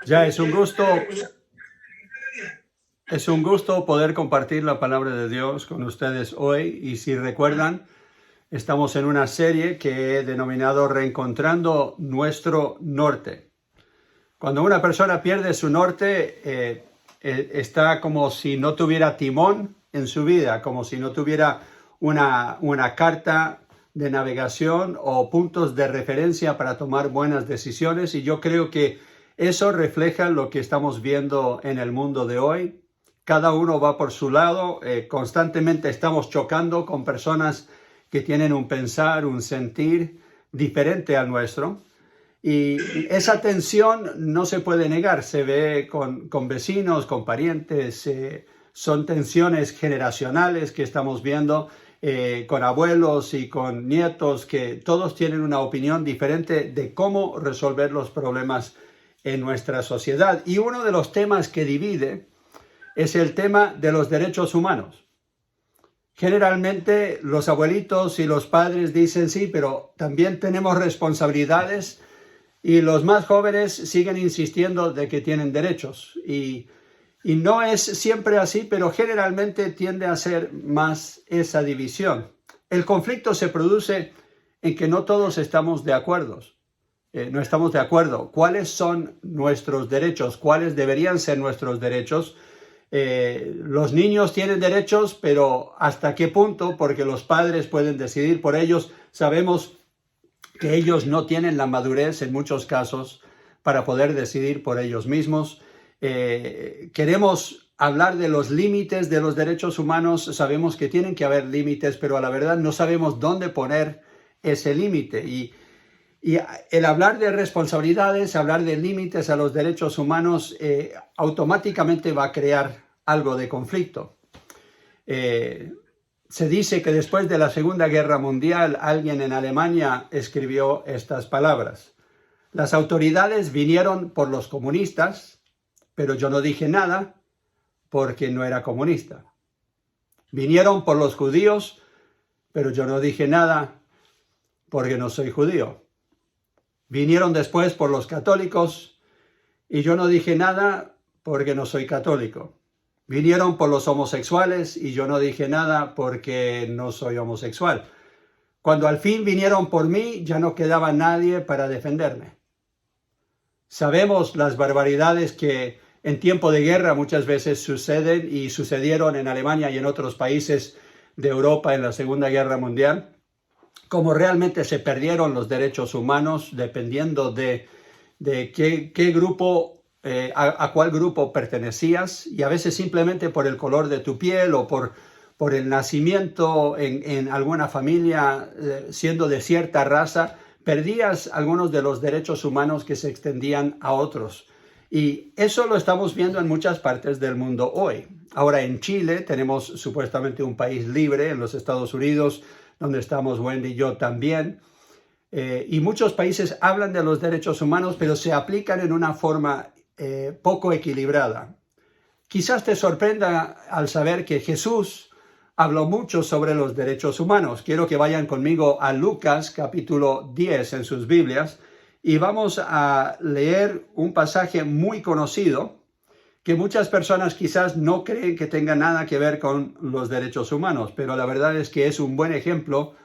Ya es un gusto poder compartir la palabra de Dios con ustedes hoy. Y si recuerdan, estamos en una serie que he denominado Reencontrando nuestro norte. Cuando una persona pierde su norte, está como si no tuviera timón en su vida, como si no tuviera una carta de navegación o puntos de referencia para tomar buenas decisiones. Y yo creo que eso refleja lo que estamos viendo en el mundo de hoy. Cada uno va por su lado, constantemente estamos chocando con personas que tienen un pensar, un sentir diferente al nuestro. Y esa tensión no se puede negar, se ve con vecinos, con parientes, son tensiones generacionales que estamos viendo con abuelos y con nietos, que todos tienen una opinión diferente de cómo resolver los problemas en nuestra sociedad. Y uno de los temas que divide es el tema de los derechos humanos. Generalmente los abuelitos y los padres dicen sí, pero también tenemos responsabilidades. Y los más jóvenes siguen insistiendo de que tienen derechos. Y no es siempre así, pero generalmente tiende a ser más esa división. El conflicto se produce en que no todos estamos de acuerdo. No estamos de acuerdo. ¿Cuáles son nuestros derechos? ¿Cuáles deberían ser nuestros derechos? Los niños tienen derechos, pero ¿hasta qué punto? Porque los padres pueden decidir por ellos. Sabemos que ellos no tienen la madurez en muchos casos para poder decidir por ellos mismos. Queremos hablar de los límites de los derechos humanos. Sabemos que tienen que haber límites, pero a la verdad no sabemos dónde poner ese límite. Y el hablar de responsabilidades, hablar de límites a los derechos humanos, automáticamente va a crear algo de conflicto. Se dice que después de la Segunda Guerra Mundial, alguien en Alemania escribió estas palabras: las autoridades vinieron por los comunistas, pero yo no dije nada porque no era comunista. Vinieron por los judíos, pero yo no dije nada porque no soy judío. Vinieron después por los católicos y yo no dije nada porque no soy católico. Vinieron por los homosexuales y yo no dije nada porque no soy homosexual. Cuando al fin vinieron por mí, ya no quedaba nadie para defenderme. Sabemos las barbaridades que en tiempo de guerra muchas veces suceden y sucedieron en Alemania y en otros países de Europa en la Segunda Guerra Mundial, cómo realmente se perdieron los derechos humanos dependiendo de qué grupo, a cuál grupo pertenecías, y a veces simplemente por el color de tu piel o por el nacimiento en alguna familia, siendo de cierta raza, perdías algunos de los derechos humanos que se extendían a otros. Y eso lo estamos viendo en muchas partes del mundo hoy. Ahora en Chile tenemos supuestamente un país libre, en los Estados Unidos, donde estamos Wendy y yo también. Y muchos países hablan de los derechos humanos, pero se aplican en una forma poco equilibrada. Quizás te sorprenda al saber que Jesús habló mucho sobre los derechos humanos. Quiero que vayan conmigo a Lucas capítulo 10 en sus Biblias y vamos a leer un pasaje muy conocido que muchas personas quizás no creen que tenga nada que ver con los derechos humanos, pero la verdad es que es un buen ejemplo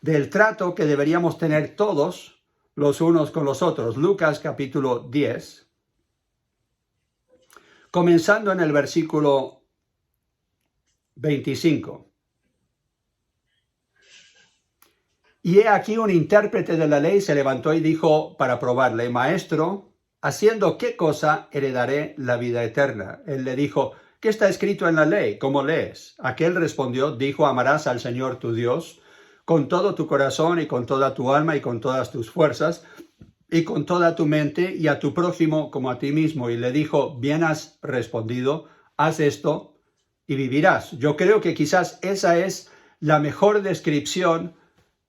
del trato que deberíamos tener todos los unos con los otros. Lucas capítulo 10. Comenzando en el versículo 25. Y he aquí un intérprete de la ley se levantó y dijo para probarle: Maestro, ¿haciendo qué cosa heredaré la vida eterna? Él le dijo: ¿qué está escrito en la ley? ¿Cómo lees? Aquel respondió, dijo: amarás al Señor tu Dios con todo tu corazón y con toda tu alma y con todas tus fuerzas y con toda tu mente, y a tu prójimo como a ti mismo. Y le dijo: bien has respondido, haz esto y vivirás. Yo creo que quizás esa es la mejor descripción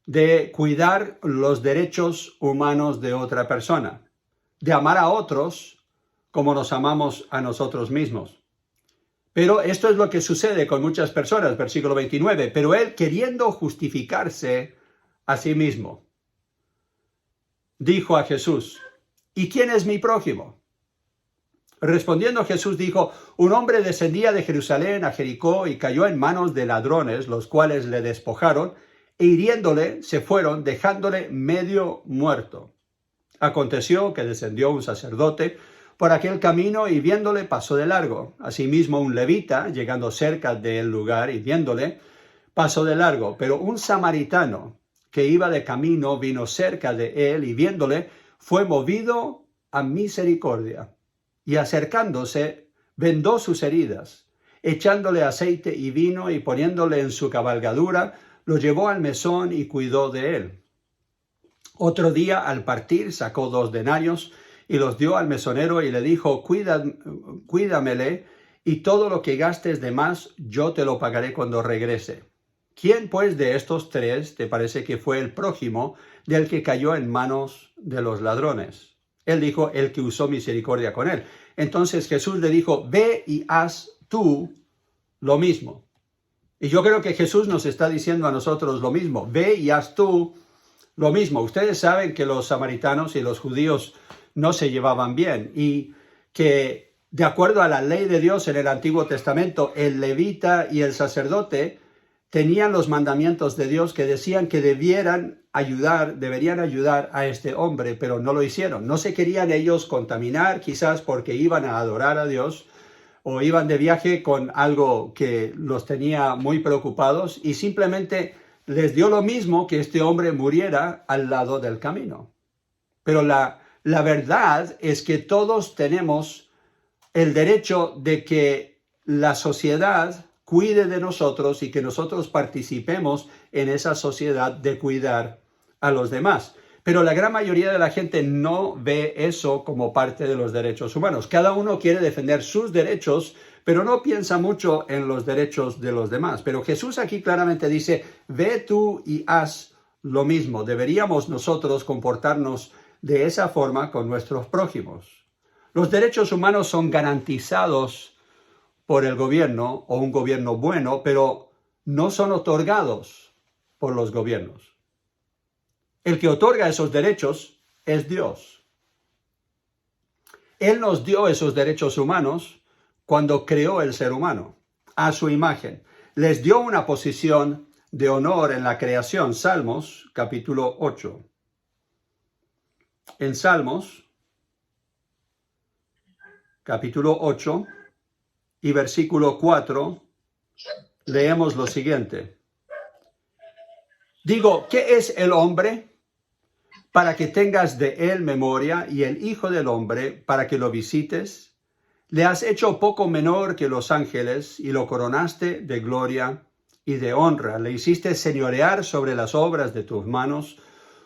de cuidar los derechos humanos de otra persona, de amar a otros como nos amamos a nosotros mismos. Pero esto es lo que sucede con muchas personas, versículo 29. Pero él, queriendo justificarse a sí mismo, dijo a Jesús: ¿Y quién es mi prójimo? Respondiendo Jesús dijo, un hombre descendía de Jerusalén a Jericó y cayó en manos de ladrones, los cuales le despojaron, e hiriéndole se fueron, dejándole medio muerto. Aconteció que descendió un sacerdote por aquel camino y viéndole pasó de largo. Asimismo un levita, llegando cerca del lugar y viéndole, pasó de largo. Pero un samaritano que iba de camino vino cerca de él y viéndole fue movido a misericordia. Y acercándose, vendó sus heridas, echándole aceite y vino y poniéndole en su cabalgadura, lo llevó al mesón y cuidó de él. Otro día, al partir, sacó 2 denarios y los dio al mesonero y le dijo, cuídamele, y todo lo que gastes de más, yo te lo pagaré cuando regrese. ¿Quién, pues, de estos 3 te parece que fue el prójimo del que cayó en manos de los ladrones? Él dijo, el que usó misericordia con él. Entonces Jesús le dijo, ve y haz tú lo mismo. Y yo creo que Jesús nos está diciendo a nosotros lo mismo. Ve y haz tú lo mismo. Ustedes saben que los samaritanos y los judíos no se llevaban bien y que de acuerdo a la ley de Dios en el Antiguo Testamento, el levita y el sacerdote tenían los mandamientos de Dios que decían que deberían ayudar a este hombre, pero no lo hicieron. No se querían ellos contaminar, quizás porque iban a adorar a Dios o iban de viaje con algo que los tenía muy preocupados y simplemente les dio lo mismo que este hombre muriera al lado del camino. Pero la verdad es que todos tenemos el derecho de que la sociedad cuide de nosotros y que nosotros participemos en esa sociedad de cuidar a los demás. Pero la gran mayoría de la gente no ve eso como parte de los derechos humanos. Cada uno quiere defender sus derechos, pero no piensa mucho en los derechos de los demás. Pero Jesús aquí claramente dice, ve tú y haz lo mismo. Deberíamos nosotros comportarnos de esa forma con nuestros prójimos. Los derechos humanos son garantizados por el gobierno o un gobierno bueno, pero no son otorgados por los gobiernos. El que otorga esos derechos es Dios. Él nos dio esos derechos humanos cuando creó el ser humano a su imagen. Les dio una posición de honor en la creación. Salmos, capítulo 8. En Salmos, capítulo 8, y versículo 4, leemos lo siguiente. Digo, ¿qué es el hombre para que tengas de él memoria y el hijo del hombre para que lo visites? Le has hecho poco menor que los ángeles y lo coronaste de gloria y de honra. Le hiciste señorear sobre las obras de tus manos.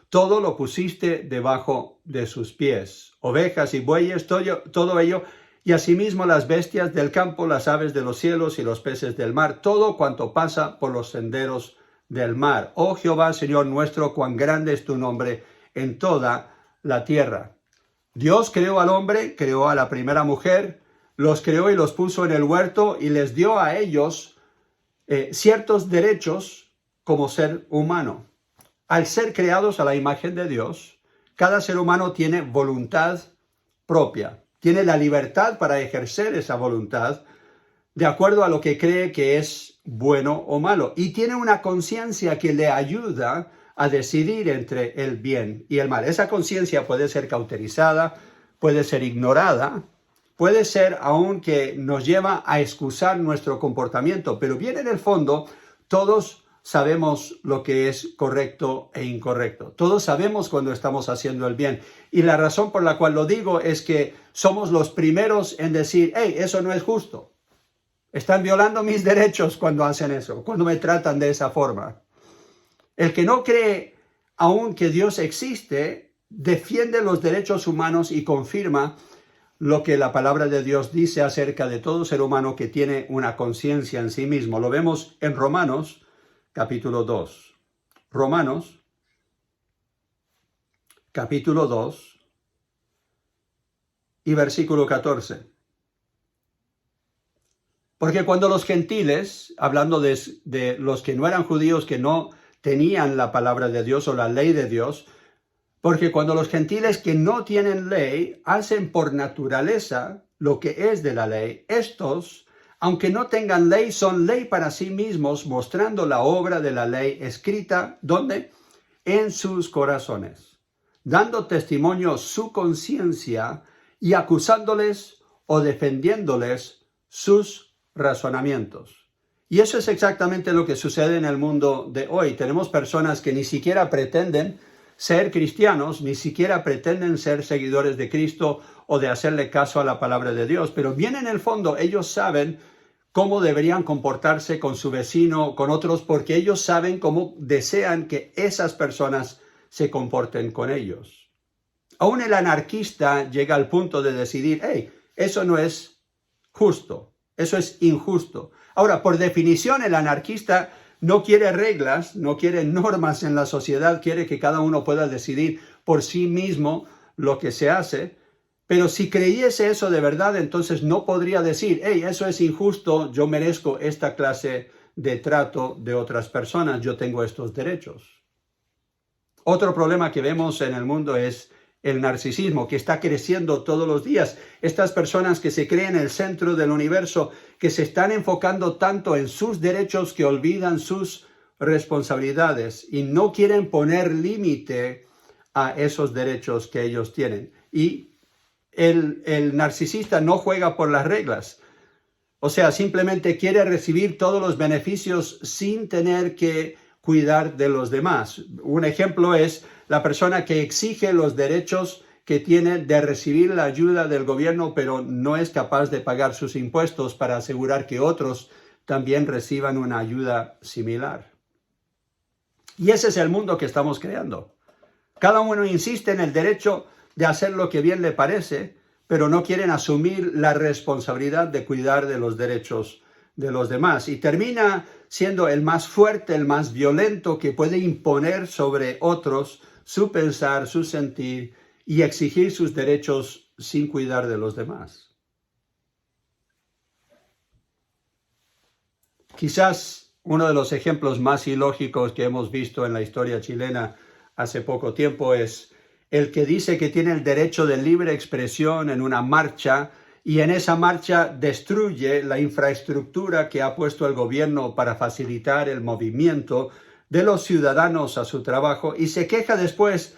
Todo lo pusiste debajo de sus pies. Ovejas y bueyes, todo ello. Y asimismo las bestias del campo, las aves de los cielos y los peces del mar, todo cuanto pasa por los senderos del mar. Oh Jehová, Señor nuestro, cuán grande es tu nombre en toda la tierra. Dios creó al hombre, creó a la primera mujer, los creó y los puso en el huerto y les dio a ellos ciertos derechos como ser humano. Al ser creados a la imagen de Dios, cada ser humano tiene voluntad propia. Tiene la libertad para ejercer esa voluntad de acuerdo a lo que cree que es bueno o malo. Y tiene una conciencia que le ayuda a decidir entre el bien y el mal. Esa conciencia puede ser cauterizada, puede ser ignorada, puede ser aún que nos lleva a excusar nuestro comportamiento. Pero bien en el fondo, todos sabemos lo que es correcto e incorrecto. Todos sabemos cuando estamos haciendo el bien. Y la razón por la cual lo digo es que somos los primeros en decir, hey, eso no es justo. Están violando mis derechos cuando hacen eso, cuando me tratan de esa forma. El que no cree aún que Dios existe, defiende los derechos humanos y confirma lo que la palabra de Dios dice acerca de todo ser humano que tiene una conciencia en sí mismo. Lo vemos en Romanos, capítulo 2. Romanos, capítulo 2 y versículo 14. Porque cuando los gentiles, hablando de los que no eran judíos, que no tenían la palabra de Dios o la ley de Dios, Porque cuando los gentiles que no tienen ley hacen por naturaleza lo que es de la ley, estos, aunque no tengan ley, son ley para sí mismos, mostrando la obra de la ley escrita, ¿dónde? En sus corazones, dando testimonio su conciencia y acusándoles o defendiéndoles sus razonamientos. Y eso es exactamente lo que sucede en el mundo de hoy. Tenemos personas que ni siquiera pretenden ser cristianos, ni siquiera pretenden ser seguidores de Cristo o de hacerle caso a la palabra de Dios, pero bien en el fondo ellos saben cómo deberían comportarse con su vecino, con otros, porque ellos saben cómo desean que esas personas se comporten con ellos. Aún el anarquista llega al punto de decidir, hey, eso no es justo, eso es injusto. Ahora, por definición, el anarquista no quiere reglas, no quiere normas en la sociedad, quiere que cada uno pueda decidir por sí mismo lo que se hace. Pero si creyese eso de verdad, entonces no podría decir, hey, eso es injusto, yo merezco esta clase de trato de otras personas, yo tengo estos derechos. Otro problema que vemos en el mundo es el narcisismo, que está creciendo todos los días. Estas personas que se creen el centro del universo, que se están enfocando tanto en sus derechos que olvidan sus responsabilidades y no quieren poner límite a esos derechos que ellos tienen. Y el narcisista no juega por las reglas. O sea, simplemente quiere recibir todos los beneficios sin tener que cuidar de los demás. Un ejemplo es la persona que exige los derechos que tiene de recibir la ayuda del gobierno, pero no es capaz de pagar sus impuestos para asegurar que otros también reciban una ayuda similar. Y ese es el mundo que estamos creando. Cada uno insiste en el derecho de hacer lo que bien le parece, pero no quieren asumir la responsabilidad de cuidar de los derechos de los demás. Y termina siendo el más fuerte, el más violento, que puede imponer sobre otros su pensar, su sentir y exigir sus derechos sin cuidar de los demás. Quizás uno de los ejemplos más ilógicos que hemos visto en la historia chilena hace poco tiempo es el que dice que tiene el derecho de libre expresión en una marcha y en esa marcha destruye la infraestructura que ha puesto el gobierno para facilitar el movimiento de los ciudadanos a su trabajo y se queja después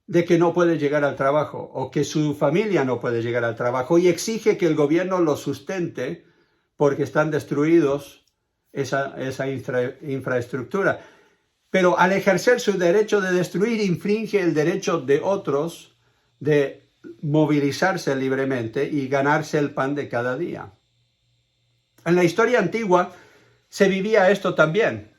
de que no puede llegar al trabajo o que su familia no puede llegar al trabajo y exige que el gobierno lo sustente porque están destruidos esa infraestructura. Pero al ejercer su derecho de destruir, infringe el derecho de otros de movilizarse libremente y ganarse el pan de cada día. En la historia antigua se vivía esto también.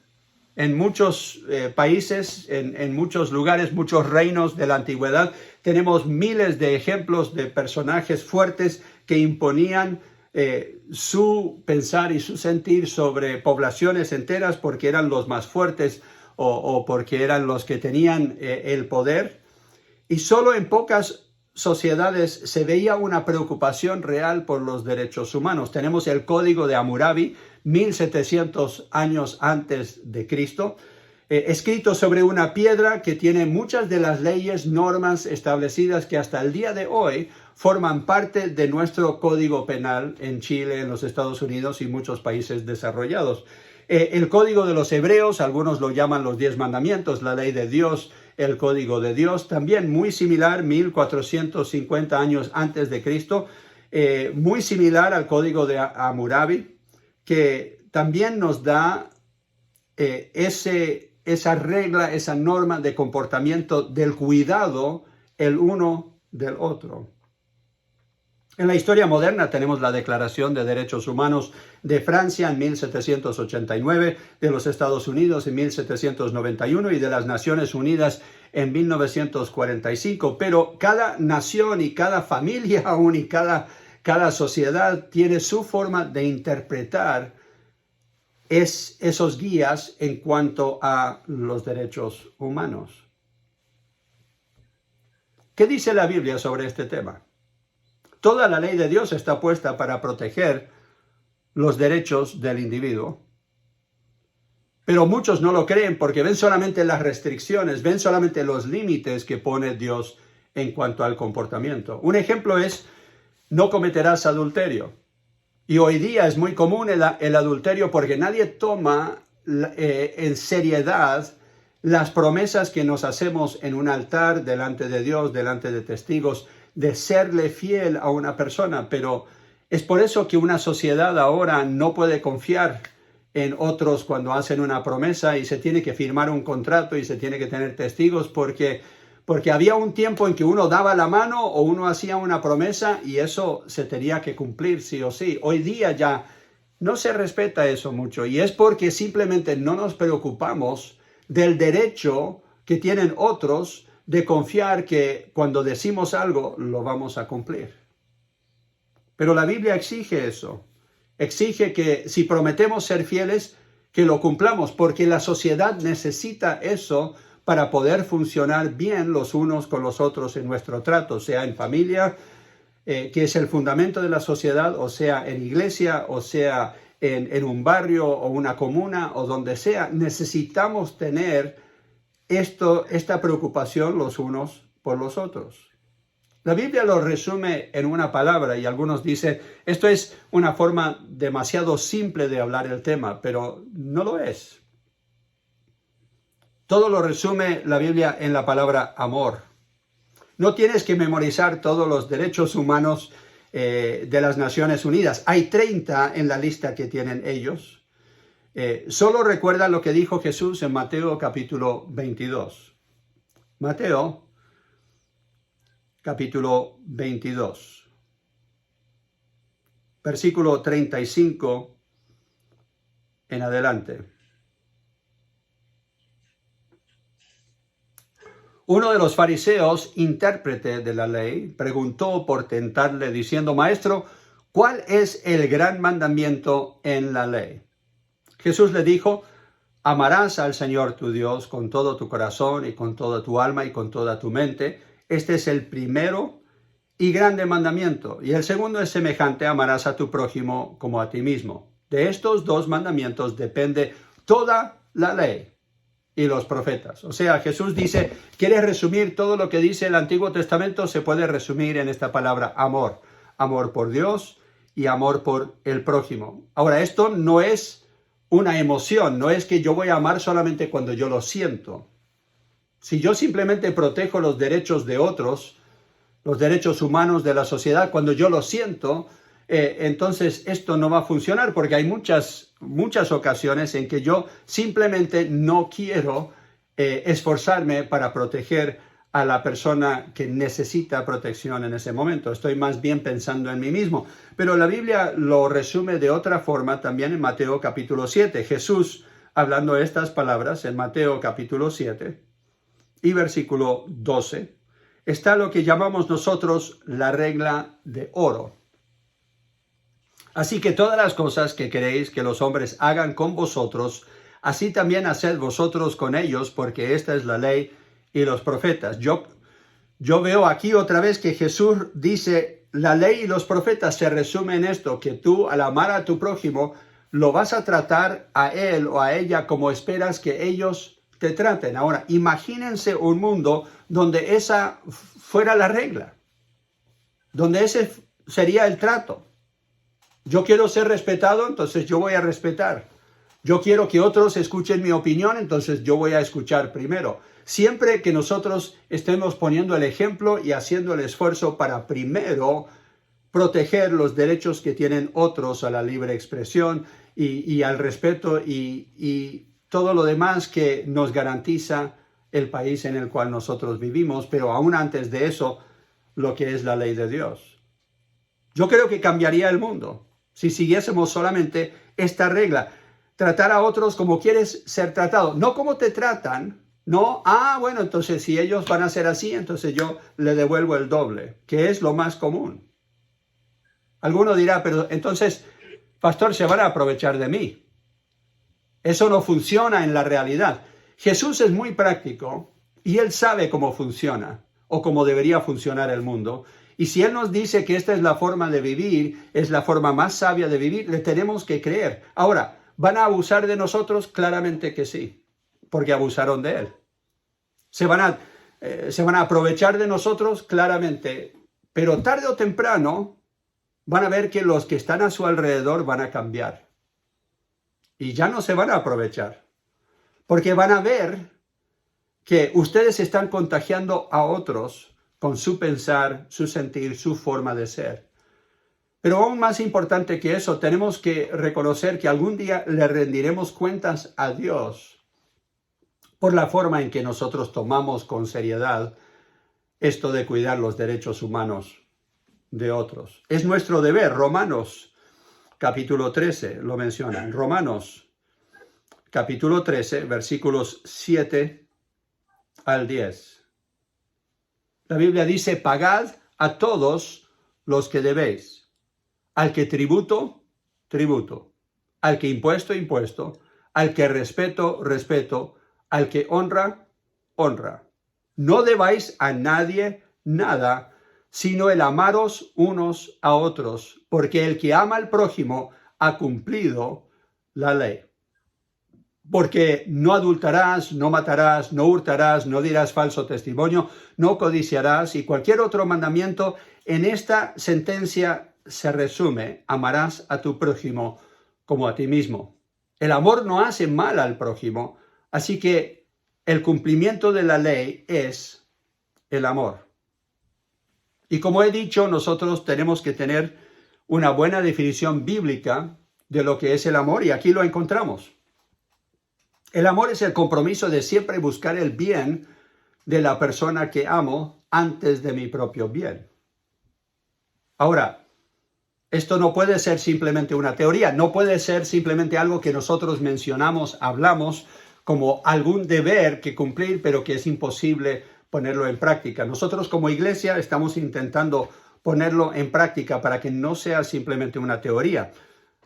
En muchos países, en muchos lugares, muchos reinos de la antigüedad, tenemos miles de ejemplos de personajes fuertes que imponían su pensar y su sentir sobre poblaciones enteras porque eran los más fuertes o porque eran los que tenían el poder. Y solo en pocas sociedades se veía una preocupación real por los derechos humanos. Tenemos el Código de Hammurabi, 1700 años antes de Cristo, escrito sobre una piedra que tiene muchas de las leyes, normas establecidas que hasta el día de hoy forman parte de nuestro Código Penal en Chile, en los Estados Unidos y muchos países desarrollados. El Código de los Hebreos, algunos lo llaman los 10 mandamientos, la ley de Dios, el Código de Dios, también muy similar, 1450 años antes de Cristo, muy similar al Código de Hammurabi, que también nos da esa regla, esa norma de comportamiento del cuidado el uno del otro. En la historia moderna tenemos la Declaración de Derechos Humanos de Francia en 1789, de los Estados Unidos en 1791 y de las Naciones Unidas en 1945. Pero cada nación y cada familia aún y cada sociedad tiene su forma de interpretar esos guías en cuanto a los derechos humanos. ¿Qué dice la Biblia sobre este tema? Toda la ley de Dios está puesta para proteger los derechos del individuo. Pero muchos no lo creen porque ven solamente las restricciones, ven solamente los límites que pone Dios en cuanto al comportamiento. Un ejemplo es, no cometerás adulterio. Y hoy día es muy común el adulterio porque nadie toma en seriedad las promesas que nos hacemos en un altar delante de Dios, delante de testigos, de serle fiel a una persona. Pero es por eso que una sociedad ahora no puede confiar en otros cuando hacen una promesa y se tiene que firmar un contrato y se tiene que tener testigos porque había un tiempo en que uno daba la mano o uno hacía una promesa y eso se tenía que cumplir sí o sí. Hoy día ya no se respeta eso mucho y es porque simplemente no nos preocupamos del derecho que tienen otros de confiar que cuando decimos algo lo vamos a cumplir. Pero la Biblia exige eso. Exige que si prometemos ser fieles, que lo cumplamos, porque la sociedad necesita eso para poder funcionar bien los unos con los otros en nuestro trato, sea en familia, que es el fundamento de la sociedad, o sea en iglesia, o sea en un barrio o una comuna o donde sea. Necesitamos tener esta preocupación los unos por los otros. La Biblia lo resume en una palabra y algunos dicen, esto es una forma demasiado simple de hablar el tema, pero no lo es. Todo lo resume la Biblia en la palabra amor. No tienes que memorizar todos los derechos humanos de las Naciones Unidas. Hay 30 en la lista que tienen ellos. Solo recuerda lo que dijo Jesús en Mateo capítulo 22. Mateo capítulo 22, versículo 35 en adelante. Uno de los fariseos, intérprete de la ley, preguntó por tentarle diciendo, Maestro, ¿cuál es el gran mandamiento en la ley? Jesús le dijo, amarás al Señor tu Dios con todo tu corazón y con toda tu alma y con toda tu mente. Este es el primero y grande mandamiento. Y el segundo es semejante, amarás a tu prójimo como a ti mismo. De estos dos mandamientos depende toda la ley y los profetas. O sea, Jesús dice, ¿quieres resumir todo lo que dice el Antiguo Testamento? Se puede resumir en esta palabra amor. Amor por Dios y amor por el prójimo. Ahora, esto no es una emoción, no es que yo voy a amar solamente cuando yo lo siento. Si yo simplemente protejo los derechos de otros, los derechos humanos de la sociedad, cuando yo lo siento, entonces esto no va a funcionar porque hay muchas ocasiones en que yo simplemente no quiero esforzarme para proteger a la persona que necesita protección en ese momento. Estoy más bien pensando en mí mismo. Pero la Biblia lo resume de otra forma también en Mateo capítulo 7. Jesús, hablando estas palabras en Mateo capítulo 7, y versículo 12, está lo que llamamos nosotros la regla de oro. Así que todas las cosas que queréis que los hombres hagan con vosotros, así también haced vosotros con ellos, porque esta es la ley y los profetas. Yo veo aquí otra vez que Jesús dice, la ley y los profetas se resumen en esto, que tú al amar a tu prójimo, lo vas a tratar a él o a ella como esperas que ellos te traten. Ahora, imagínense un mundo donde esa fuera la regla, donde ese sería el trato. Yo quiero ser respetado, entonces yo voy a respetar. Yo quiero que otros escuchen mi opinión, entonces yo voy a escuchar primero. Siempre que nosotros estemos poniendo el ejemplo y haciendo el esfuerzo para primero proteger los derechos que tienen otros a la libre expresión y al respeto y todo lo demás que nos garantiza el país en el cual nosotros vivimos, pero aún antes de eso, lo que es la ley de Dios. Yo creo que cambiaría el mundo si siguiésemos solamente esta regla. Tratar a otros como quieres ser tratado, no como te tratan, no, bueno, entonces si ellos van a ser así, entonces yo le devuelvo el doble, que es lo más común. Alguno dirá, pero entonces, pastor, se van a aprovechar de mí. Eso no funciona en la realidad. Jesús es muy práctico y Él sabe cómo funciona o cómo debería funcionar el mundo. Y si Él nos dice que esta es la forma de vivir, es la forma más sabia de vivir, le tenemos que creer. Ahora, ¿Van a abusar de nosotros? Claramente que sí, porque abusaron de Él. ¿Se van a aprovechar de nosotros? Claramente. Pero tarde o temprano van a ver que los que están a su alrededor van a cambiar. Y ya no se van a aprovechar. Porque van a ver que ustedes están contagiando a otros con su pensar, su sentir, su forma de ser. Pero aún más importante que eso, tenemos que reconocer que algún día le rendiremos cuentas a Dios por la forma en que nosotros tomamos con seriedad esto de cuidar los derechos humanos de otros. Es nuestro deber. Romanos capítulo 13 lo menciona. Romanos capítulo 13, versículos 7 al 10. La Biblia dice, pagad a todos los que debéis. Al que tributo, tributo. Al que impuesto, impuesto. Al que respeto, respeto. Al que honra, honra. No debáis a nadie nada, sino el amaros unos a otros, porque el que ama al prójimo ha cumplido la ley. Porque no adulterarás, no matarás, no hurtarás, no dirás falso testimonio, no codiciarás, y cualquier otro mandamiento. En esta sentencia se resume: amarás a tu prójimo como a ti mismo. El amor no hace mal al prójimo, así que el cumplimiento de la ley es el amor. Y como he dicho, nosotros tenemos que tener una buena definición bíblica de lo que es el amor, y aquí lo encontramos. El amor es el compromiso de siempre buscar el bien de la persona que amo antes de mi propio bien. Ahora, esto no puede ser simplemente una teoría, no puede ser simplemente algo que nosotros mencionamos, hablamos como algún deber que cumplir, pero que es imposible ponerlo en práctica. Nosotros como iglesia estamos intentando ponerlo en práctica para que no sea simplemente una teoría.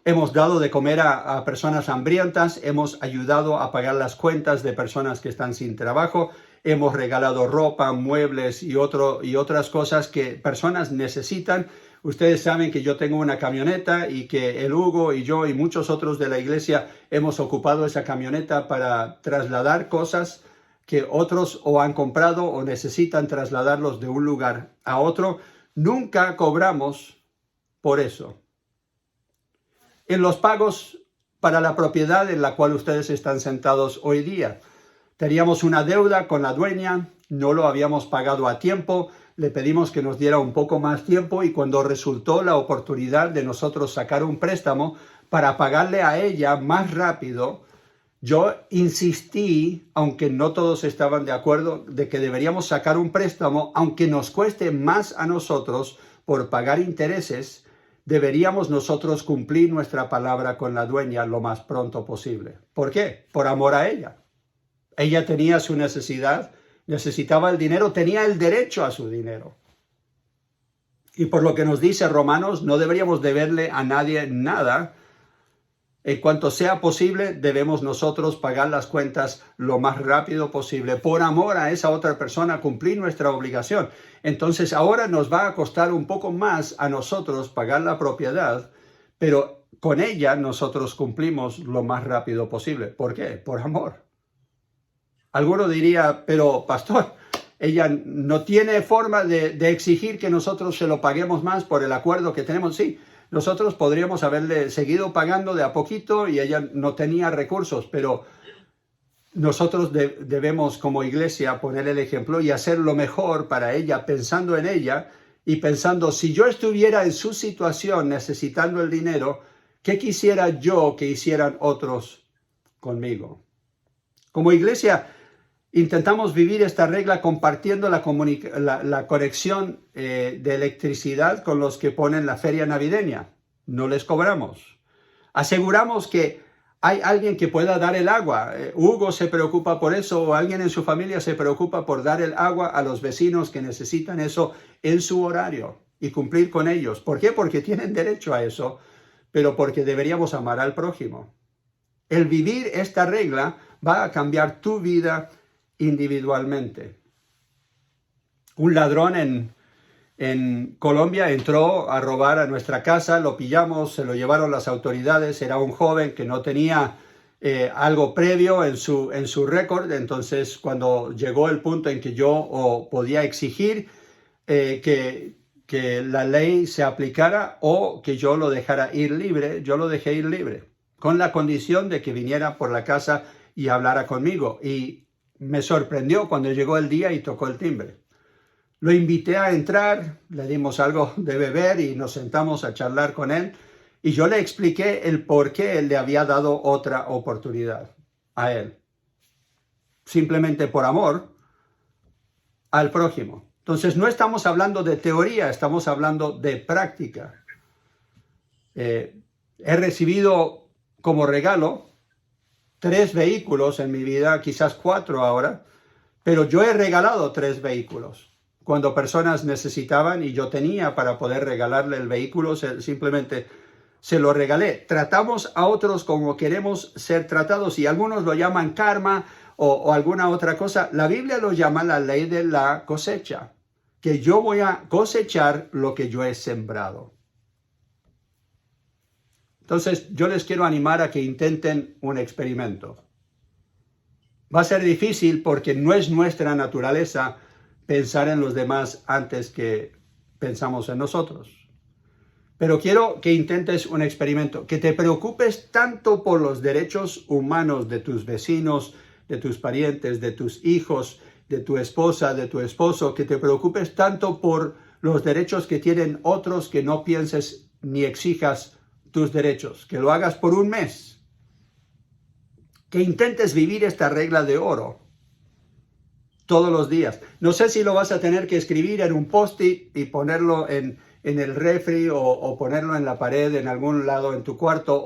Hemos dado de comer a personas hambrientas, hemos ayudado a pagar las cuentas de personas que están sin trabajo, hemos regalado ropa, muebles y otras cosas que personas necesitan. Ustedes saben que yo tengo una camioneta y que el Hugo y yo y muchos otros de la iglesia hemos ocupado esa camioneta para trasladar cosas que otros o han comprado o necesitan trasladarlos de un lugar a otro. Nunca cobramos por eso. En los pagos para la propiedad en la cual ustedes están sentados hoy día, teníamos una deuda con la dueña, no lo habíamos pagado a tiempo, le pedimos que nos diera un poco más tiempo, y cuando resultó la oportunidad de nosotros sacar un préstamo para pagarle a ella más rápido, yo insistí, aunque no todos estaban de acuerdo, de que deberíamos sacar un préstamo, aunque nos cueste más a nosotros por pagar intereses. Deberíamos nosotros cumplir nuestra palabra con la dueña lo más pronto posible. ¿Por qué? Por amor a ella. Ella tenía su necesidad, necesitaba el dinero, tenía el derecho a su dinero. Y por lo que nos dice Romanos, no deberíamos deberle a nadie nada. En cuanto sea posible, debemos nosotros pagar las cuentas lo más rápido posible, por amor a esa otra persona, cumplir nuestra obligación. Entonces ahora nos va a costar un poco más a nosotros pagar la propiedad, pero con ella nosotros cumplimos lo más rápido posible. ¿Por qué? Por amor. Alguno diría, pero pastor, ella no tiene forma de exigir que nosotros se lo paguemos más por el acuerdo que tenemos. Sí, nosotros podríamos haberle seguido pagando de a poquito y ella no tenía recursos, pero nosotros debemos como iglesia poner el ejemplo y hacer lo mejor para ella, pensando en ella y pensando, si yo estuviera en su situación necesitando el dinero, ¿qué quisiera yo que hicieran otros conmigo? Como iglesia intentamos vivir esta regla compartiendo la conexión de electricidad con los que ponen la feria navideña. No les cobramos. Aseguramos que hay alguien que pueda dar el agua. Hugo se preocupa por eso, o alguien en su familia se preocupa por dar el agua a los vecinos que necesitan eso en su horario y cumplir con ellos. ¿Por qué? Porque tienen derecho a eso, pero porque deberíamos amar al prójimo. El vivir esta regla va a cambiar tu vida individualmente. Un ladrón en Colombia, entró a robar a nuestra casa, lo pillamos, se lo llevaron las autoridades, era un joven que no tenía algo previo en su récord. Entonces cuando llegó el punto en que yo podía exigir que la ley se aplicara o que yo lo dejara ir libre, yo lo dejé ir libre, con la condición de que viniera por la casa y hablara conmigo. Y me sorprendió cuando llegó el día y tocó el timbre. Lo invité a entrar, le dimos algo de beber y nos sentamos a charlar con él. Y yo le expliqué el por qué él le había dado otra oportunidad a él. Simplemente por amor al prójimo. Entonces no estamos hablando de teoría, estamos hablando de práctica. He recibido como regalo 3 vehículos en mi vida, quizás 4 ahora, pero yo he regalado 3 vehículos. Cuando personas necesitaban y yo tenía para poder regalarle el vehículo, simplemente se lo regalé. Tratamos a otros como queremos ser tratados y algunos lo llaman karma o alguna otra cosa. La Biblia lo llama la ley de la cosecha, que yo voy a cosechar lo que yo he sembrado. Entonces yo les quiero animar a que intenten un experimento. Va a ser difícil porque no es nuestra naturaleza pensar en los demás antes que pensamos en nosotros. Pero quiero que intentes un experimento, que te preocupes tanto por los derechos humanos de tus vecinos, de tus parientes, de tus hijos, de tu esposa, de tu esposo, que te preocupes tanto por los derechos que tienen otros, que no pienses ni exijas tus derechos, que lo hagas por un mes, que intentes vivir esta regla de oro todos los días. No sé si lo vas a tener que escribir en un post-it y ponerlo en el refri o ponerlo en la pared en algún lado en tu cuarto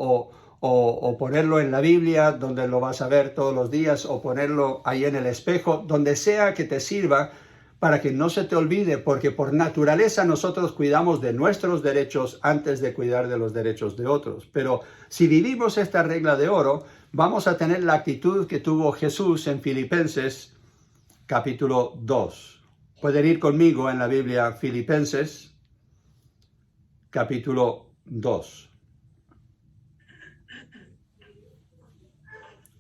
o ponerlo en la Biblia donde lo vas a ver todos los días o ponerlo ahí en el espejo, donde sea que te sirva para que no se te olvide, porque por naturaleza nosotros cuidamos de nuestros derechos antes de cuidar de los derechos de otros. Pero si vivimos esta regla de oro, vamos a tener la actitud que tuvo Jesús en Filipenses capítulo 2. Pueden ir conmigo en la Biblia, Filipenses capítulo 2.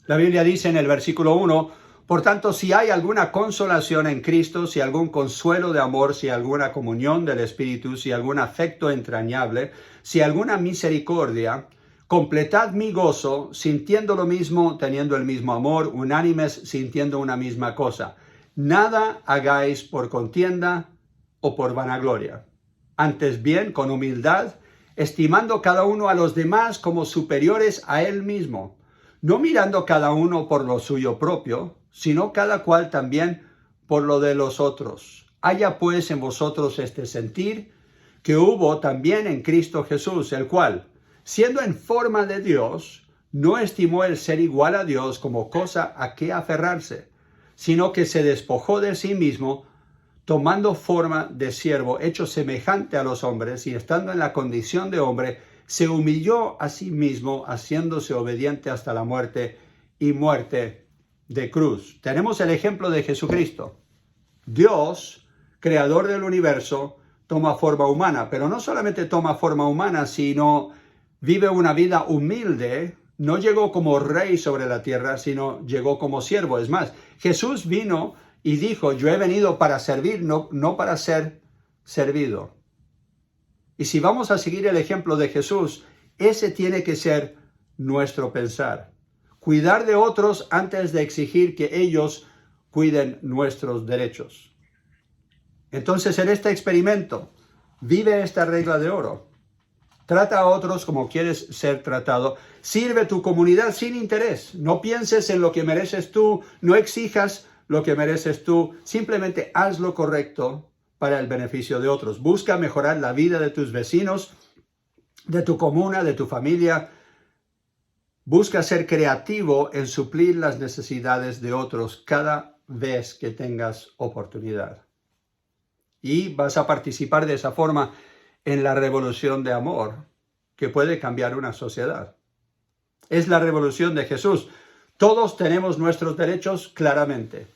La Biblia dice en el versículo 1, por tanto, si hay alguna consolación en Cristo, si algún consuelo de amor, si alguna comunión del Espíritu, si algún afecto entrañable, si alguna misericordia, completad mi gozo, sintiendo lo mismo, teniendo el mismo amor, unánimes, sintiendo una misma cosa. Nada hagáis por contienda o por vanagloria. Antes bien, con humildad, estimando cada uno a los demás como superiores a él mismo, no mirando cada uno por lo suyo propio, sino cada cual también por lo de los otros. Haya pues en vosotros este sentir que hubo también en Cristo Jesús, el cual, siendo en forma de Dios, no estimó el ser igual a Dios como cosa a que aferrarse, sino que se despojó de sí mismo, tomando forma de siervo, hecho semejante a los hombres, y estando en la condición de hombre, se humilló a sí mismo, haciéndose obediente hasta la muerte y muerte de cruz. Tenemos el ejemplo de Jesucristo. Dios, creador del universo, toma forma humana, pero no solamente toma forma humana, sino vive una vida humilde. No llegó como rey sobre la tierra, sino llegó como siervo. Es más, Jesús vino y dijo, yo he venido para servir, no para ser servido. Y si vamos a seguir el ejemplo de Jesús, ese tiene que ser nuestro pensar. Cuidar de otros antes de exigir que ellos cuiden nuestros derechos. Entonces, en este experimento, vive esta regla de oro. Trata a otros como quieres ser tratado. Sirve tu comunidad sin interés. No pienses en lo que mereces tú. No exijas lo que mereces tú. Simplemente haz lo correcto para el beneficio de otros. Busca mejorar la vida de tus vecinos, de tu comuna, de tu familia. Busca ser creativo en suplir las necesidades de otros cada vez que tengas oportunidad. Y vas a participar de esa forma en la revolución de amor que puede cambiar una sociedad. Es la revolución de Jesús. Todos tenemos nuestros derechos claramente,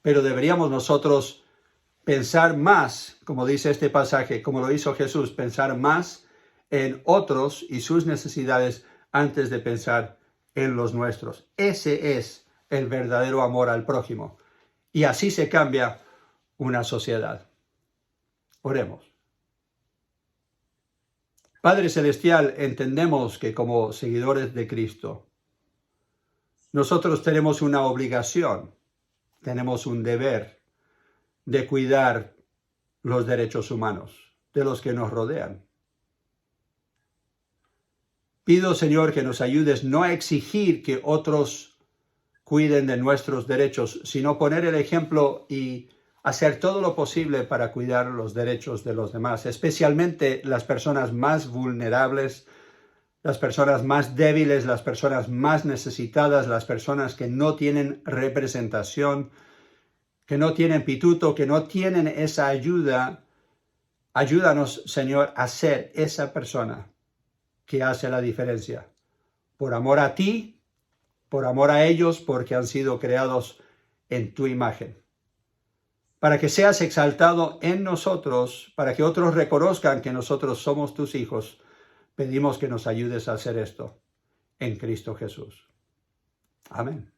pero deberíamos nosotros pensar más, como dice este pasaje, como lo hizo Jesús, pensar más en otros y sus necesidades antes de pensar en los nuestros. Ese es el verdadero amor al prójimo. Y así se cambia una sociedad. Oremos. Padre Celestial, entendemos que como seguidores de Cristo, nosotros tenemos una obligación, tenemos un deber de cuidar los derechos humanos de los que nos rodean. Pido, Señor, que nos ayudes no a exigir que otros cuiden de nuestros derechos, sino poner el ejemplo y hacer todo lo posible para cuidar los derechos de los demás, especialmente las personas más vulnerables, las personas más débiles, las personas más necesitadas, las personas que no tienen representación, que no tienen pituto, que no tienen esa ayuda. Ayúdanos, Señor, a ser esa persona que hace la diferencia. Por amor a ti, por amor a ellos, porque han sido creados en tu imagen. Para que seas exaltado en nosotros, para que otros reconozcan que nosotros somos tus hijos, pedimos que nos ayudes a hacer esto en Cristo Jesús. Amén.